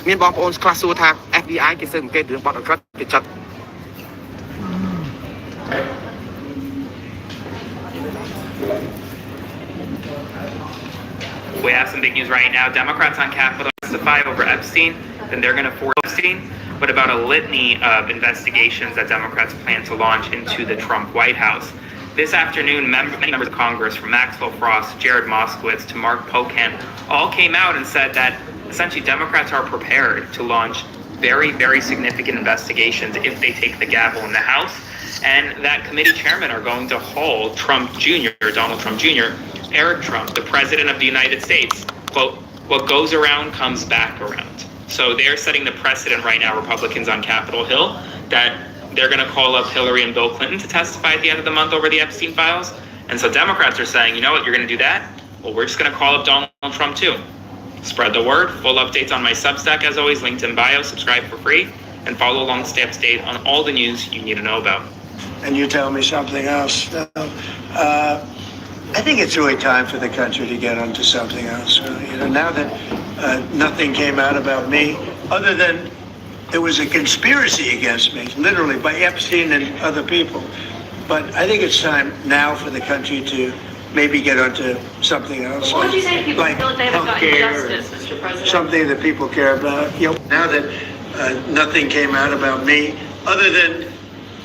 មានបងប្អូនខ្លះសួរថា FBI គេស៊ើបអង្កេតរឿងបទអក្រិតគេចាត់ We have some big news right now. Democrats on Capitol testify over Epstein, then they're going to force Epstein, but about a litany of investigations that Democrats plan to launch into the Trump White House. This afternoon, many members of Congress, from Maxwell Frost, Jared Moskowitz, to Mark Pocan, all came out and said that essentially Democrats are prepared to launch very, very significant investigations if they take the gavel in the House, and that committee chairmen are going to hold Trump Jr., Donald Trump Jr., Eric Trump, the President of the United States. Quote, what goes around comes back around. So they're setting the precedent right now, Republicans on Capitol Hill, that they're going to call up Hillary and Bill Clinton to testify at the end of the month over the Epstein files. And so Democrats are saying, you know what, you're going to do that? Well, we're just going to call up Donald Trump too. Spread the word. Full updates on my Substack, as always, linked in bio. Subscribe for free and follow along to stay up to date on all the news you need to know about. And you tell me something else. I think it's really time for the country to get onto something else. Now that nothing came out about me, other than there was a conspiracy against me, literally, by Epstein and other people. But I think it's time now for the country to maybe get onto something else. What would you say to people like who feel like they haven't gotten justice, Mr. President? Something that people care about. Now that nothing came out about me, other than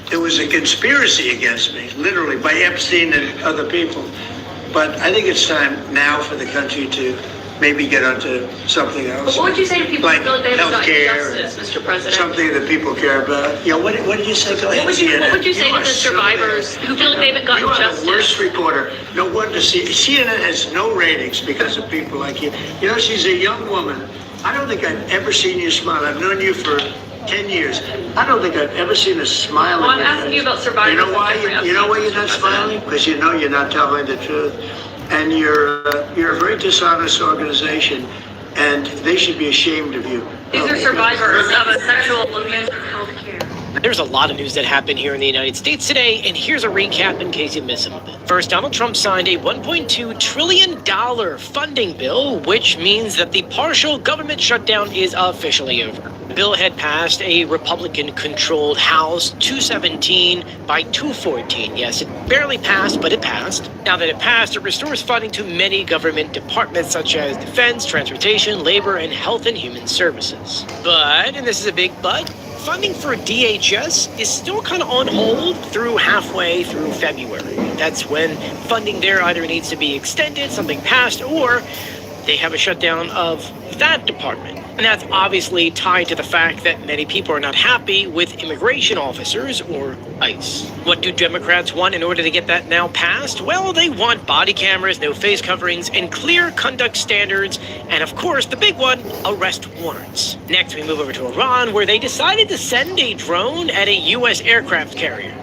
there was a conspiracy against me, literally, by Epstein and other people. But I think it's time now for the country to maybe get onto something else. But what would you say to people like who feel like they haven't gotten healthcare, justice, Mr. President? something that people care about. What did you say? Go ahead. What would you say to are the survivors who feel like they haven't gotten you are justice? the worst reporter. No wonder CNN has no ratings because of people like you. She's a young woman. I don't think I've ever seen you smile. I've known you for 10 years. I don't think I've ever seen a smile. Well, I'm asking you about survivors. You know why? You know why you're not smiling? Because you know you're not telling the truth. And you're a very dishonest organization, and they should be ashamed of you. These are survivors of a sexual abuse of healthcare. There's a lot of news that happened here in the United States today, and here's a recap in case you missed some of it. First, Donald Trump signed a $1.2 trillion funding bill, which means that the partial government shutdown is officially over. The bill had passed a Republican-controlled House 217 by 214. Yes, it barely passed, but it passed. Now that it passed, it restores funding to many government departments such as Defense, Transportation, Labor, and Health and Human Services. But, and this is a big but, funding for DHS is still kind of on hold through halfway through February. That's when funding there either needs to be extended, something passed, or they have a shutdown of that department. And that's obviously tied to the fact that many people are not happy with immigration officers, or ICE. What do Democrats want in order to get that now passed? Well, they want body cameras, no face coverings, and clear conduct standards, and of course, the big one, arrest warrants. Next, we move over to Iran, where they decided to send a drone at a U.S. aircraft carrier.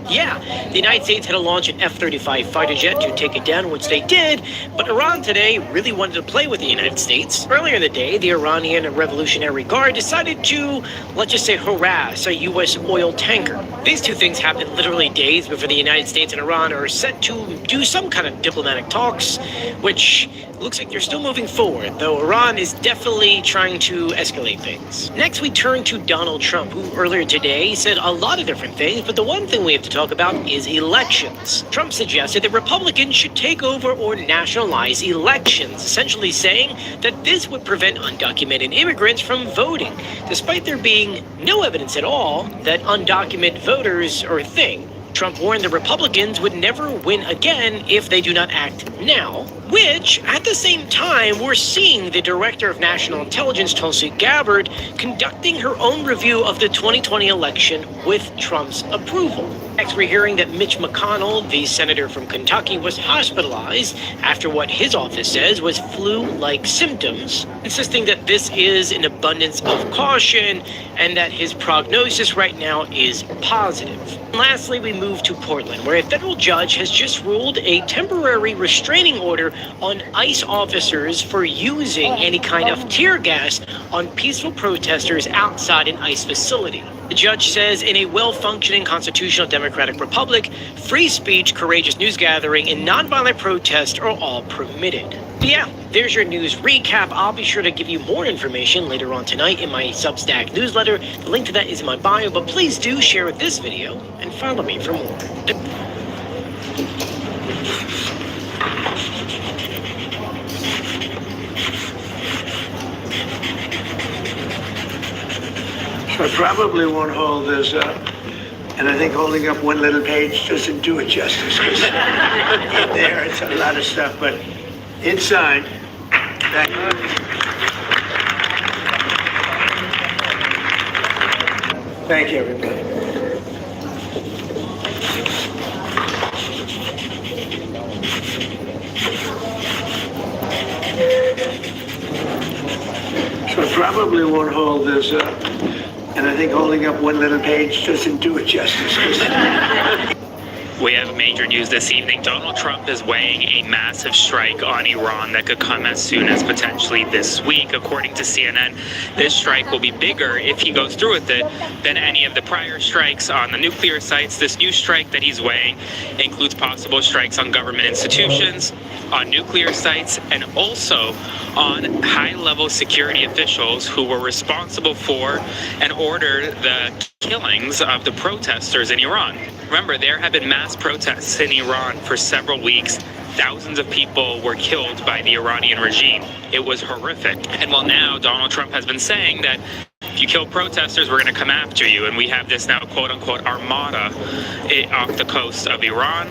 Yeah, the United States had to launch an F-35 fighter jet to take it down, which they did, but Iran today really wanted to play with the United States. Earlier in the day, the Iranian Revolutionary Guard decided to, let's just say, harass a U.S. oil tanker. These two things happened literally days before the United States and Iran are set to do some kind of diplomatic talks, which looks like they're still moving forward, though Iran is definitely trying to escalate things. Next, we turn to Donald Trump, who earlier today said a lot of different things, but the one thing we have to talk about is elections. Trump suggested that Republicans should take over or nationalize elections, essentially saying that this would prevent undocumented immigrants from voting, despite there being no evidence at all that undocumented voters are a thing. Trump warned the Republicans would never win again if they do not act now, which, at the same time, we're seeing the Director of National Intelligence, Tulsi Gabbard, conducting her own review of the 2020 election with Trump's approval. Next, we're hearing that Mitch McConnell, the senator from Kentucky, was hospitalized after what his office says was flu-like symptoms, insisting that this is an abundance of caution and that his prognosis right now is positive. And lastly, we move to Portland, where a federal judge has just ruled a temporary restraining order on ICE officers for using any kind of tear gas on peaceful protesters outside an ICE facility. The judge says in a well-functioning constitutional democracy, Democratic Republic, free speech, courageous news gathering, and nonviolent protest are all permitted. But yeah, there's your news recap. I'll be sure to give you more information later on tonight in my Substack newsletter. The link to that is in my bio, but please do share this video and follow me for more. I probably won't hold this up. And I think holding up one little page doesn't do it justice. 'Cause in there, it's a lot of stuff, but it's signed. Thank you. Thank you, everybody. So I probably won't hold this up. And I think holding up one little page doesn't do it justice. We have major news this evening. Donald Trump is weighing a massive strike on Iran that could come as soon as potentially this week. According to CNN, this strike will be bigger if he goes through with it than any of the prior strikes on the nuclear sites. This new strike that he's weighing includes possible strikes on government institutions, on nuclear sites, and also on high-level security officials who were responsible for and ordered the killings of the protesters in Iran. Remember, there have been mass protests in Iran for several weeks. Thousands of people were killed by the Iranian regime. It was horrific. And while now Donald Trump has been saying that if you kill protesters, we're going to come after you. And we have this now quote-unquote armada off the coast of Iran.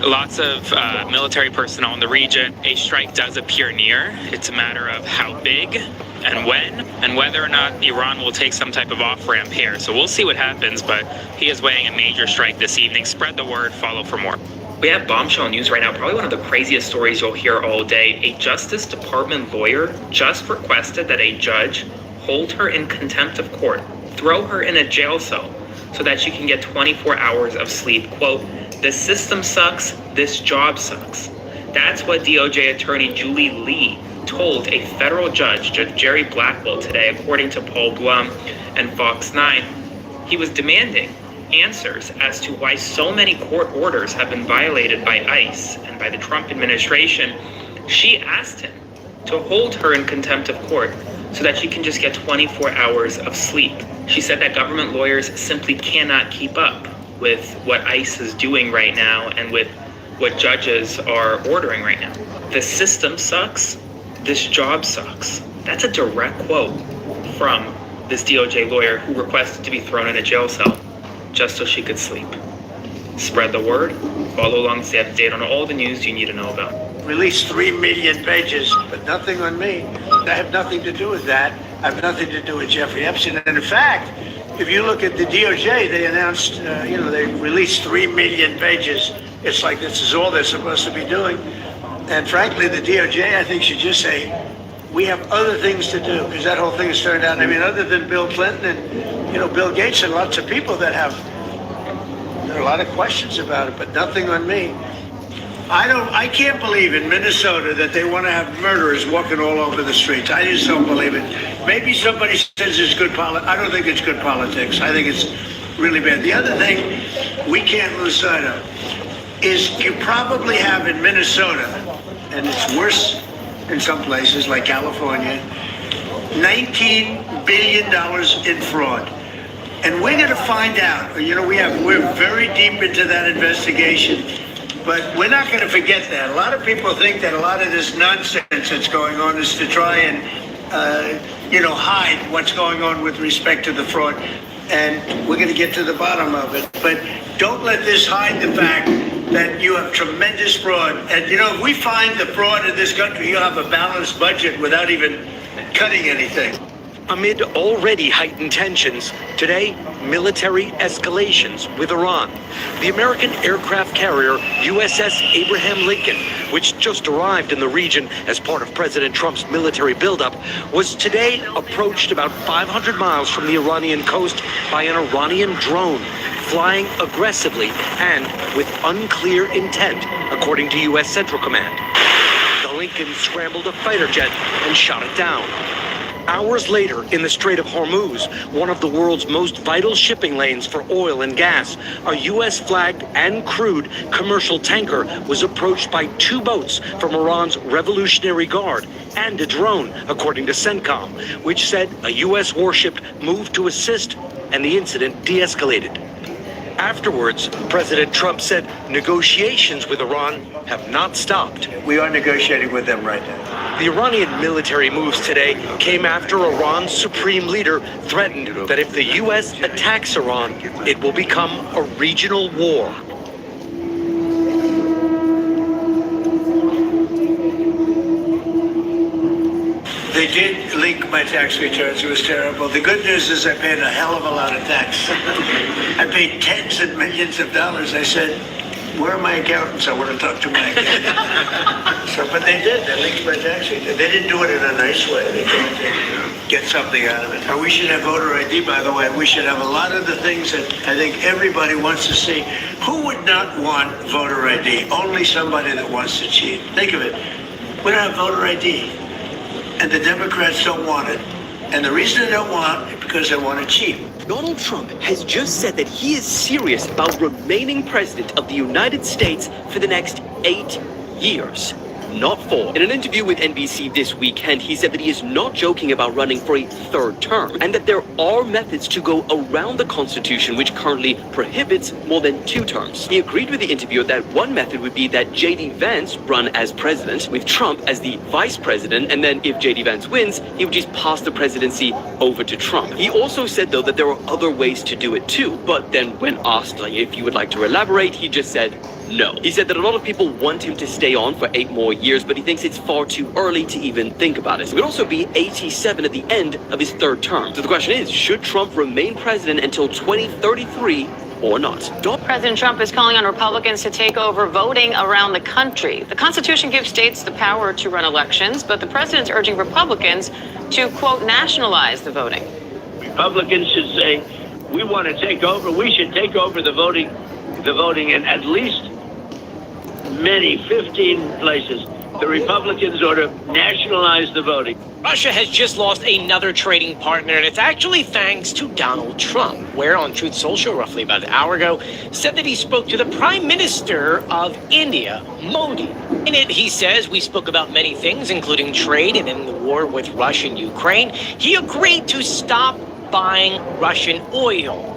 Lots of military personnel in the region. A strike does appear near. It's a matter of how big and when, and whether or not Iran will take some type of off-ramp here. So we'll see what happens, but he is weighing a major strike this evening. Spread the word, follow for more. We have bombshell news right now, probably one of the craziest stories you'll hear all day. A Justice Department lawyer just requested that a judge hold her in contempt of court, throw her in a jail cell so that she can get 24 hours of sleep. Quote, "The system sucks, this job sucks." That's what DOJ attorney Julie Lee told a federal judge, Judge Jerry Blackwell, today, according to Paul Blum and Fox 9. He was demanding answers as to why so many court orders have been violated by ICE and by the Trump administration. She asked him to hold her in contempt of court so that she can just get 24 hours of sleep. She said that government lawyers simply cannot keep up with what ICE is doing right now and with what judges are ordering right now. The system sucks. This job sucks. That's a direct quote from this DOJ lawyer who requested to be thrown in a jail cell just so she could sleep. Spread the word. Follow along, stay up to date on all the news you need to know about. Released 3 million pages, but nothing on me. I have nothing to do with that. I have nothing to do with Jeffrey Epstein. And in fact, if you look at the DOJ, they announced, they released 3 million pages. It's like this is all they're supposed to be doing. And frankly, the DOJ, I think, should just say, we have other things to do, because that whole thing has turned out, other than Bill Clinton and, Bill Gates and lots of people that have, there are a lot of questions about it, but nothing on me. I can't believe in Minnesota that they want to have murderers walking all over the streets. I just don't believe it. Maybe somebody says it's good politics. I don't think it's good politics. I think it's really bad. The other thing we can't lose sight of is you probably have in Minnesota, and it's worse in some places like California, $19 billion in fraud. And we're going to find out, we're very deep into that investigation, but we're not going to forget that. A lot of people think that a lot of this nonsense that's going on is to try and, hide what's going on with respect to the fraud. And we're going to get to the bottom of it. But don't let this hide the fact that you have tremendous fraud. And, if we find the fraud in this country, you'll have a balanced budget without even cutting anything. Amid already heightened tensions, today, military escalations with Iran. The American aircraft carrier USS Abraham Lincoln, which just arrived in the region as part of President Trump's military buildup, was today approached about 500 miles from the Iranian coast by an Iranian drone, flying aggressively and with unclear intent, according to U.S. Central Command. The Lincoln scrambled a fighter jet and shot it down. Hours later, in the Strait of Hormuz, one of the world's most vital shipping lanes for oil and gas, a U.S.-flagged and crewed commercial tanker was approached by 2 boats from Iran's Revolutionary Guard and a drone, according to CENTCOM, which said a U.S. warship moved to assist and the incident de-escalated. Afterwards, President Trump said negotiations with Iran have not stopped. We are negotiating with them right now. The Iranian military moves today came after Iran's supreme leader threatened that if the U.S. attacks Iran, it will become a regional war. They did leak my tax returns. It was terrible. The good news is I paid a hell of a lot of tax. I paid tens of millions of dollars. I said, where are my accountants? I want to talk to my accountant. But they did. They leaked my tax returns. They didn't do it in a nice way. They tried to get something out of it. We should have voter ID, by the way. We should have a lot of the things that I think everybody wants to see. Who would not want voter ID? Only somebody that wants to cheat. Think of it. We don't have voter ID. And the Democrats don't want it. And the reason they don't want it is because they want to cheat. Donald Trump has just said that he is serious about remaining president of the United States for the next 8 years, not 4. In an interview with NBC this weekend, he said that he is not joking about running for a 3rd term and that there are methods to go around the Constitution which currently prohibits more than 2 terms. He agreed with the interviewer that one method would be that J.D. Vance run as president with Trump as the vice president, and then if J.D. Vance wins, he would just pass the presidency over to Trump. He also said, though, that there are other ways to do it too, but then when asked if he would like to elaborate, he just said no. He said that a lot of people want him to stay on for 8 more years, but he thinks it's far too early to even think about it. He would also be 87 at the end of his 3rd term. So the question is, should Trump remain president until 2033 or not? President Trump is calling on Republicans to take over voting around the country. The Constitution gives states the power to run elections, but the president's urging Republicans to, quote, nationalize the voting. Republicans should say, we want to take over, we should take over the voting in at least 15 places. The Republicans ought to nationalize the voting. Russia has just lost another trading partner, and it's actually thanks to Donald Trump, where on Truth Social roughly about an hour ago, said that he spoke to the Prime Minister of India, Modi. In it, he says, we spoke about many things, including trade and in the war with Russia and Ukraine. He agreed to stop buying Russian oil.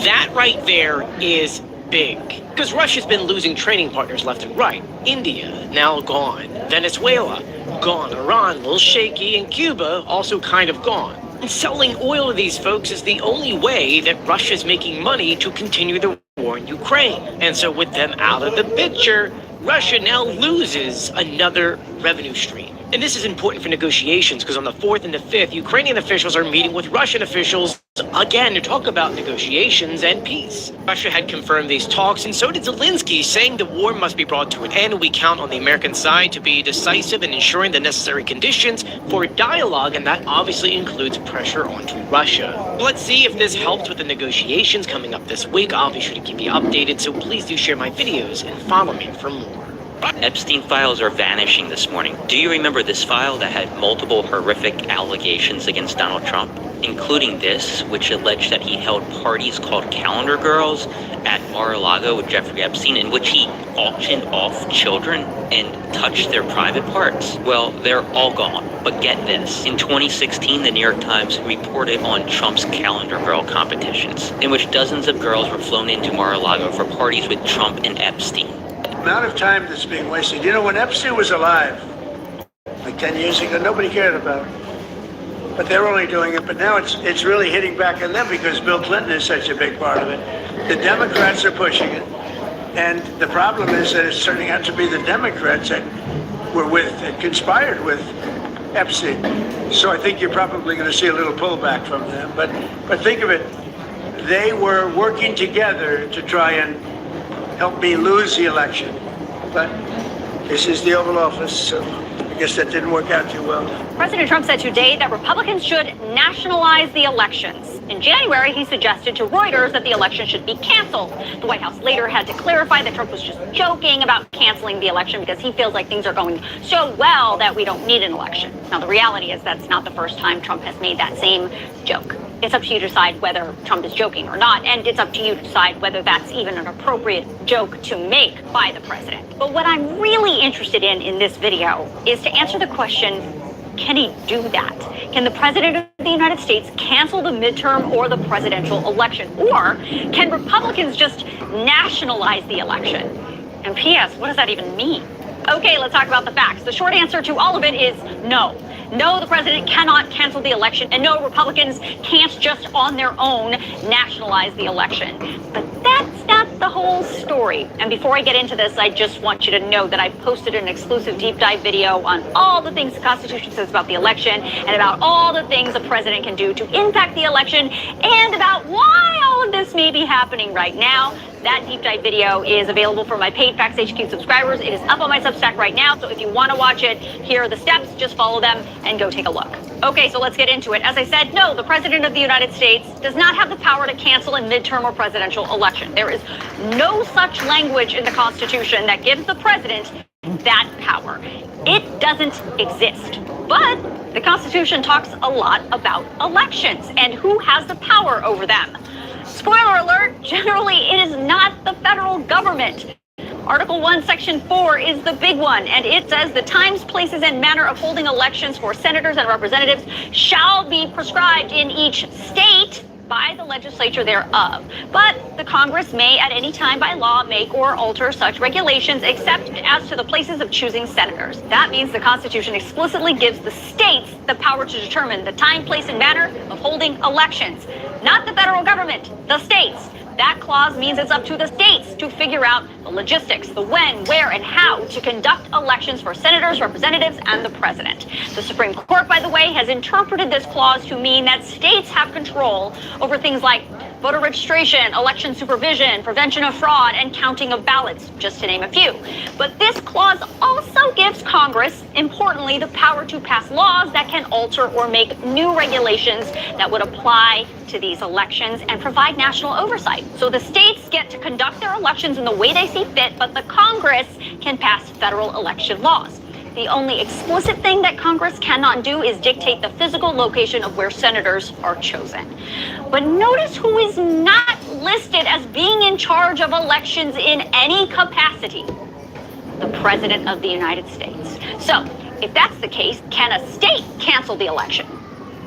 That right there is big, because Russia's been losing trading partners left and right. India, now gone. Venezuela, gone. Iran, a little shaky. And Cuba, also kind of gone. And selling oil to these folks is the only way that Russia's making money to continue the war in Ukraine. And so with them out of the picture, Russia now loses another revenue stream. And this is important for negotiations because on the 4th and the 5th, Ukrainian officials are meeting with Russian officials again to talk about negotiations and peace. Russia had confirmed these talks, and so did Zelensky, saying the war must be brought to an end. We count on the American side to be decisive in ensuring the necessary conditions for dialogue, and that obviously includes pressure onto Russia. Let's see if this helps with the negotiations coming up this week. I'll be sure to keep you updated, so please do share my videos and follow me for more. Epstein files are vanishing this morning. Do you remember this file that had multiple horrific allegations against Donald Trump, including this, which alleged that he held parties called Calendar Girls at Mar-a-Lago with Jeffrey Epstein, in which he auctioned off children and touched their private parts? Well, they're all gone. But get this. In 2016, the New York Times reported on Trump's Calendar Girl competitions, in which dozens of girls were flown into Mar-a-Lago for parties with Trump and Epstein. Amount of time that's being wasted. You know, when Epstein was alive, like 10 years ago, nobody cared about it. But they're only doing it. But now it's really hitting back on them because Bill Clinton is such a big part of it. The Democrats are pushing it. And the problem is that it's turning out to be the Democrats that were with and conspired with Epstein. So I think you're probably going to see a little pullback from them. But think of it. They were working together to try and help me lose the election. But this is the Oval Office, so guess that didn't work out too well. President Trump said today that Republicans should nationalize the elections. In January, he suggested to Reuters that the election should be canceled. The White House later had to clarify that Trump was just joking about canceling the election because he feels like things are going so well that we don't need an election. Now, the reality is that's not the first time Trump has made that same joke. It's up to you to decide whether Trump is joking or not, and it's up to you to decide whether that's even an appropriate joke to make by the president. But what I'm really interested in this video is to answer the question, can he do that? Can the president of the United States cancel the midterm or the presidential election? Or can Republicans just nationalize the election? And P.S., what does that even mean? Okay, let's talk about the facts. The short answer to all of it is no. No, the president cannot cancel the election, and no, Republicans can't just on their own nationalize the election. But that's not the whole story. And before I get into this, I just want you to know that I posted an exclusive deep dive video on all the things the Constitution says about the election and about all the things a president can do to impact the election and about why all of this may be happening right now. That deep dive video is available for my paid Facts HQ subscribers. It is up on my Substack right now, so if you want to watch it, here are the steps. Just follow them and go take a look. Okay, so let's get into it. As I said, no, the President of the United States does not have the power to cancel a midterm or presidential election. There is no such language in the Constitution that gives the President that power. It doesn't exist. But the Constitution talks a lot about elections and who has the power over them. Spoiler alert, generally it is not the federal government. Article 1, Section 4 is the big one, and it says the times, places, and manner of holding elections for senators and representatives shall be prescribed in each state by the legislature thereof. But the Congress may at any time by law make or alter such regulations except as to the places of choosing senators. That means the Constitution explicitly gives the states the power to determine the time, place, and manner of holding elections. Not the federal government, the states. That clause means it's up to the states to figure out the logistics, the when, where, and how to conduct elections for senators, representatives, and the president. The Supreme Court, by the way, has interpreted this clause to mean that states have control over things like voter registration, election supervision, prevention of fraud, and counting of ballots, just to name a few. But this clause also gives Congress, importantly, the power to pass laws that can alter or make new regulations that would apply to these elections and provide national oversight. So the states get to conduct their elections in the way they see fit, but the Congress can pass federal election laws. The only explicit thing that Congress cannot do is dictate the physical location of where senators are chosen. But notice who is not listed as being in charge of elections in any capacity: the President of the United States. So, if that's the case, can a state cancel the election?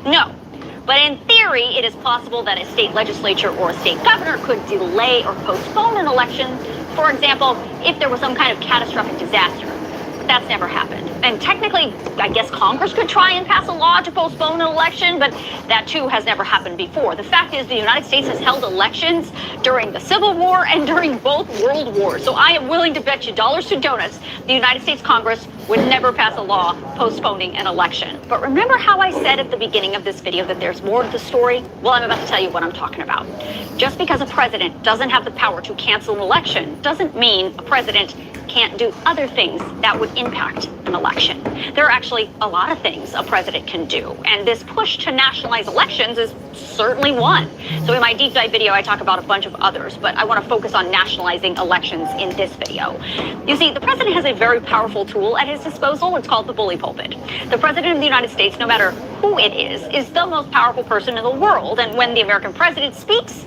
No. But in theory, it is possible that a state legislature or a state governor could delay or postpone an election. For example, if there was some kind of catastrophic disaster. But that's never happened. And technically, I guess Congress could try and pass a law to postpone an election, but that too has never happened before. The fact is the United States has held elections during the Civil War and during both World Wars. So I am willing to bet you dollars to donuts the United States Congress would never pass a law postponing an election. But remember how I said at the beginning of this video that there's more to the story? Well, I'm about to tell you what I'm talking about. Just because a president doesn't have the power to cancel an election doesn't mean a president can't do other things that would impact an election. There are actually a lot of things a president can do, and this push to nationalize elections is certainly one. So in my deep dive video, I talk about a bunch of others, but I want to focus on nationalizing elections in this video. You see, the president has a very powerful tool at his disposal. It's called the bully pulpit. The president of the United States, no matter who it is the most powerful person in the world, and when the American president speaks,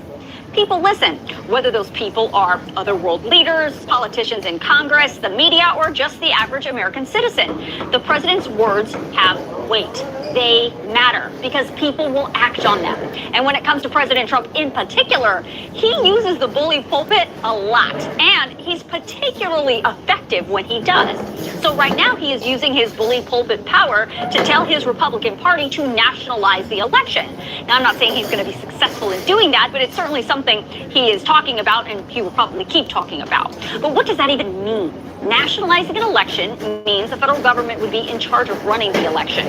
people listen, whether those people are other world leaders, politicians in Congress, the media, or just the average American citizen. The president's words have weight. They matter because people will act on them. And when it comes to President Trump in particular, he uses the bully pulpit a lot, and he's particularly effective when he does. So right now he is using his bully pulpit power to tell his Republican Party to nationalize the election. Now, I'm not saying he's going to be successful in doing that, but it's certainly something he is talking about and he will probably keep talking about. But what does that even mean? Nationalizing an election means the federal government would be in charge of running the election,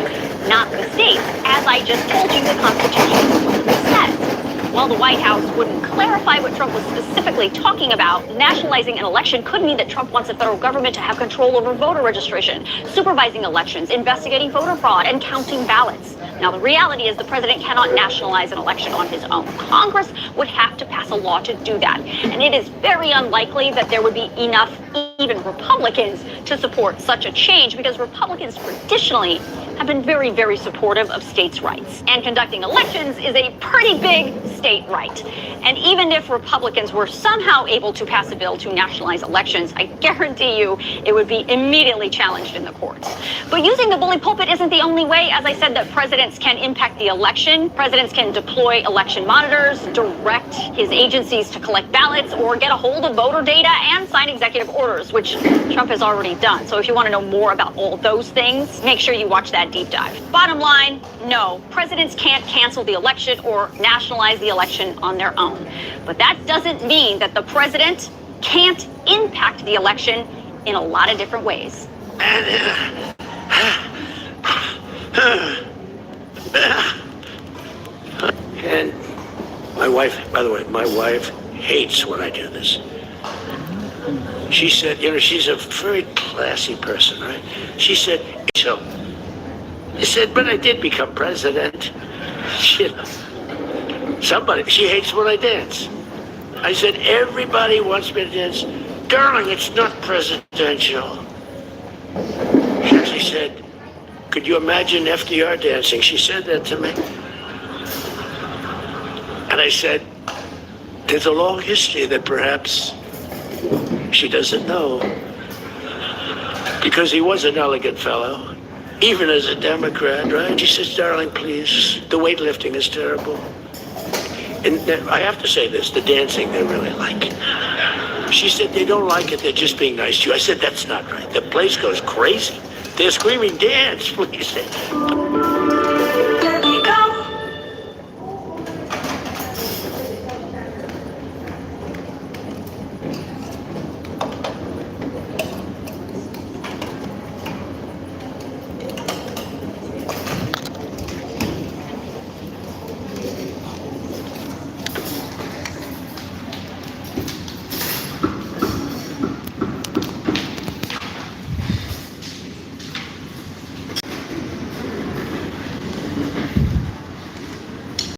not the states, as I just told you the Constitution says. While the White House wouldn't clarify what Trump was specifically talking about, nationalizing an election could mean that Trump wants the federal government to have control over voter registration, supervising elections, investigating voter fraud, and counting ballots. Now, the reality is the president cannot nationalize an election on his own. Congress would have to pass a law to do that. And it is very unlikely that there would be enough, even Republicans, to support such a change because Republicans traditionally have been very, very supportive of states' rights. And conducting elections is a pretty big state right. And even if Republicans were somehow able to pass a bill to nationalize elections, I guarantee you it would be immediately challenged in the courts. But using the bully pulpit isn't the only way, as I said, that presidents can impact the election. Presidents can deploy election monitors, direct his agencies to collect ballots, or get a hold of voter data and sign executive orders, which Trump has already done. So if you want to know more about all those things, make sure you watch that deep dive. Bottom line, no, presidents can't cancel the election or nationalize the election on their own. But that doesn't mean that the president can't impact the election in a lot of different ways. And my wife, by the way, my wife hates when I do this. She said, you know, she's a very classy person, right? She said, so, I said, but I did become president. She hates when I dance. I said, everybody wants me to dance. Darling, it's not presidential. She actually said, could you imagine FDR dancing? She said that to me. And I said, there's a long history that perhaps she doesn't know. Because he was an elegant fellow, even as a Democrat, right? She says, darling, please, the weightlifting is terrible. And I have to say this, the dancing they really like. She said, they don't like it, they're just being nice to you. I said, that's not right. The place goes crazy. They're screaming, dance, please.